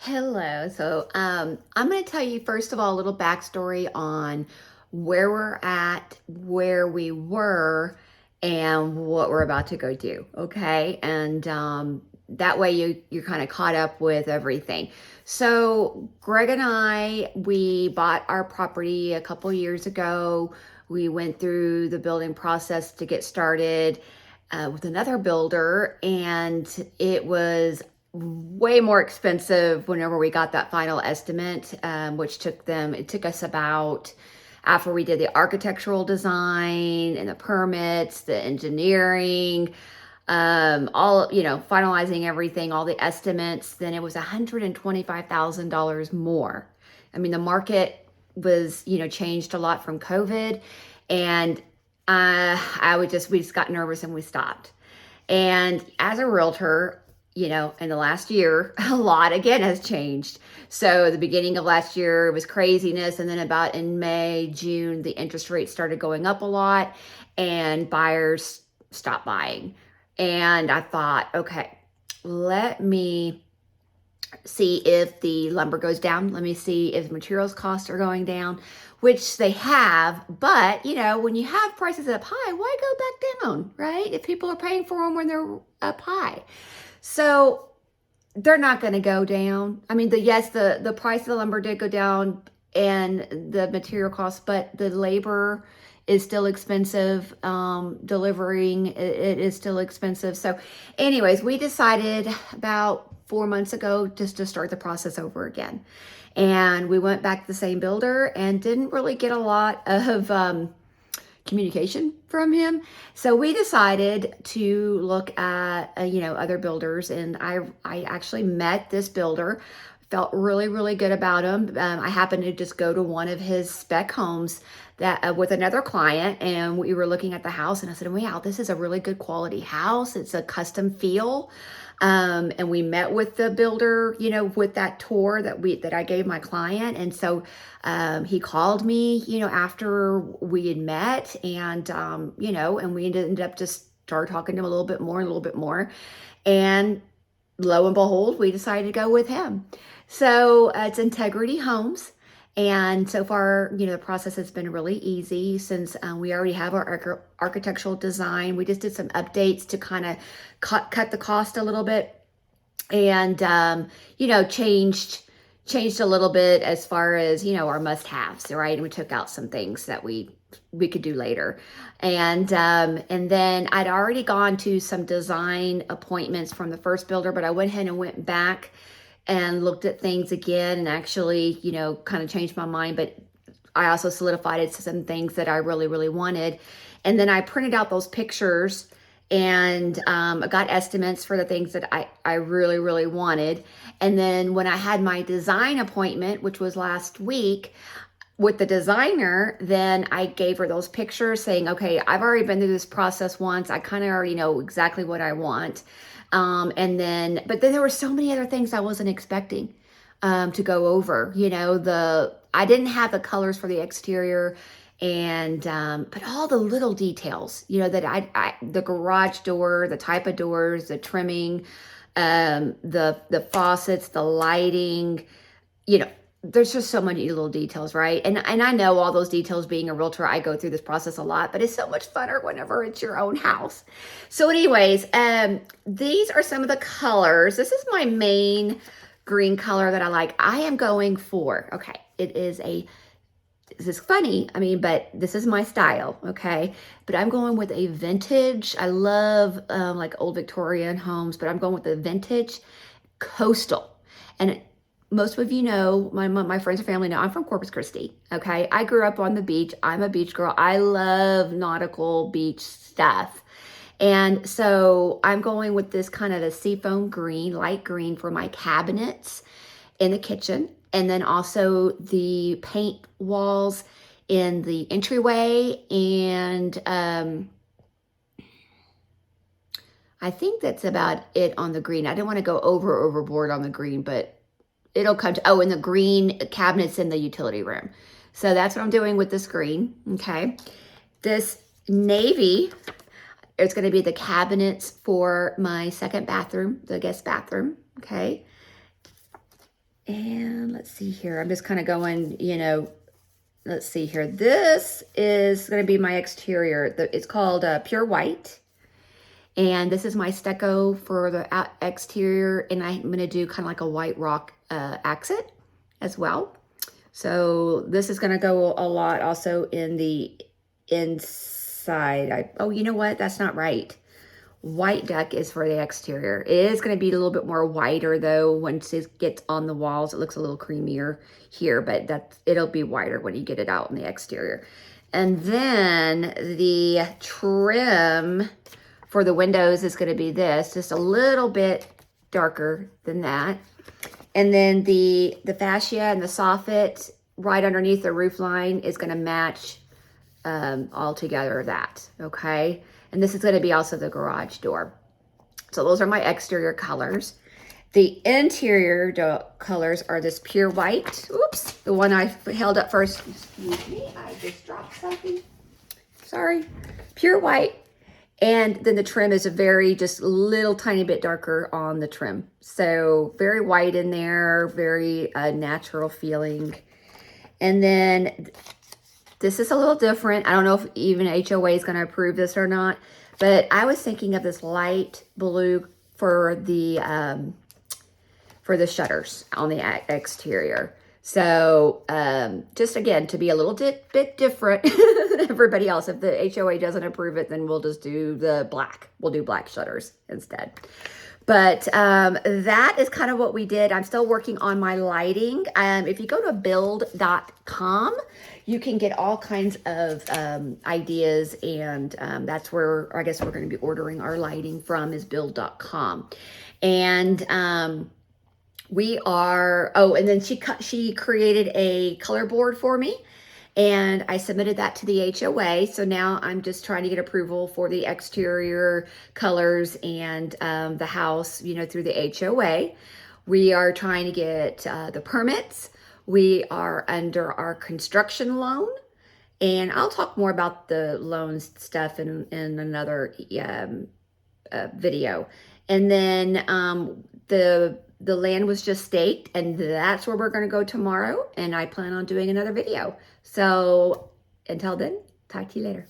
Hello. I'm going to tell you, first of all, a little backstory on where we're at, where we were, and what we're about to go do. Okay. And that way you're kind of caught up with everything. So, Greg and we bought our property a couple years ago. We went through the building process to get started with another builder, and it was way more expensive whenever we got that final estimate, which it took us about, after we did the architectural design and the permits, the engineering, finalizing everything, all the estimates, then it was $125,000 more. I mean, the market was, changed a lot from COVID, and we just got nervous and we stopped. And as a realtor, in the last year, a lot again has changed. So the beginning of last year, it was craziness. And then about in May, June, the interest rates started going up a lot and buyers stopped buying. And I thought, okay, let me see if the lumber goes down. Let me see if materials costs are going down, which they have. But, when you have prices up high, why go back down, right? If people are paying for them when they're up high. So they're not going to go down. I mean, the price of the lumber did go down and the material costs, but the labor is still expensive. Delivering it is still expensive. So anyways, we decided about 4 months ago just to start the process over again. And we went back to the same builder and didn't really get a lot of communication from him. So we decided to look at, other builders. And I actually met this builder, felt really, really good about him. I happened to just go to one of his spec homes that with another client, and we were looking at the house, and I said, wow, this is a really good quality house. It's a custom feel. And we met with the builder, with that tour that I gave my client. And so he called me, after we had met, and and we ended up just started talking to him a little bit more and a little bit more. And lo and behold, we decided to go with him. So it's Integrity Homes. And so far, the process has been really easy since we already have our architectural design. We just did some updates to kind of cut the cost a little bit, and changed a little bit as far as our must-haves, right? And we took out some things that we could do later, and then I'd already gone to some design appointments from the first builder, but I went ahead and went back and looked at things again and actually, kind of changed my mind. But I also solidified some things that I really, really wanted. And then I printed out those pictures and I got estimates for the things that I really, really wanted. And then when I had my design appointment, which was last week, with the designer, then I gave her those pictures saying, okay, I've already been through this process once. I kind of already know exactly what I want. But then there were so many other things I wasn't expecting to go over. I didn't have the colors for the exterior, and but all the little details, that the garage door, the type of doors, the trimming, the faucets, the lighting, there's just so many little details, right? And I know all those details. Being a realtor, I go through this process a lot, but it's so much funner whenever it's your own house. So anyways, these are some of the colors. This is my main green color that I like. I am going for, okay, this is funny, but this is my style, okay? But I'm going with a vintage. I love like old Victorian homes, but I'm going with a vintage coastal. And most of my friends and family know I'm from Corpus Christi, okay? I grew up on the beach. I'm a beach girl. I love nautical beach stuff. And so I'm going with this kind of a seafoam green, light green, for my cabinets in the kitchen. And then also the paint walls in the entryway. And I think that's about it on the green. I didn't want to go overboard on the green, but it'll come to, and the green cabinets in the utility room. So that's what I'm doing with this green, okay? This navy, it's going to be the cabinets for my second bathroom, the guest bathroom, okay? And let's see here. I'm just kind of going, let's see here. This is going to be my exterior. It's called Pure White. And this is my stucco for the exterior. And I'm going to do kind of like a white rock accent as well. So this is going to go a lot also in the inside. Oh, you know what? That's not right. White deck is for the exterior. It is going to be a little bit more whiter though. Once it gets on the walls, it looks a little creamier here, but it'll be whiter when you get it out in the exterior. And then the trim for the windows is going to be this, just a little bit darker than that. And then the fascia and the soffit right underneath the roof line is going to match all together that, okay? And this is going to be also the garage door. So those are my exterior colors. The interior colors are this pure white. Oops, the one I held up first. Excuse me, I just dropped something. Sorry. Pure white. And then the trim is a very just little tiny bit darker on the trim. So very white in there, very natural feeling. And then this is a little different. I don't know if even HOA is going to approve this or not, but I was thinking of this light blue for the shutters on the exterior. So just again, to be a little bit different than everybody else. If the HOA doesn't approve it, then we'll just do the black. We'll do black shutters instead. But that is kind of what we did. I'm still working on my lighting. If you go to build.com, you can get all kinds of ideas, and that's where I guess we're going to be ordering our lighting from, is build.com. And we are, and then she created a color board for me, and I submitted that to the HOA. So now I'm just trying to get approval for the exterior colors and the house, through the HOA. We are trying to get the permits. We are under our construction loan, and I'll talk more about the loans stuff in another video. And then the land was just staked, and that's where we're going to go tomorrow, and I plan on doing another video. So until then, talk to you later.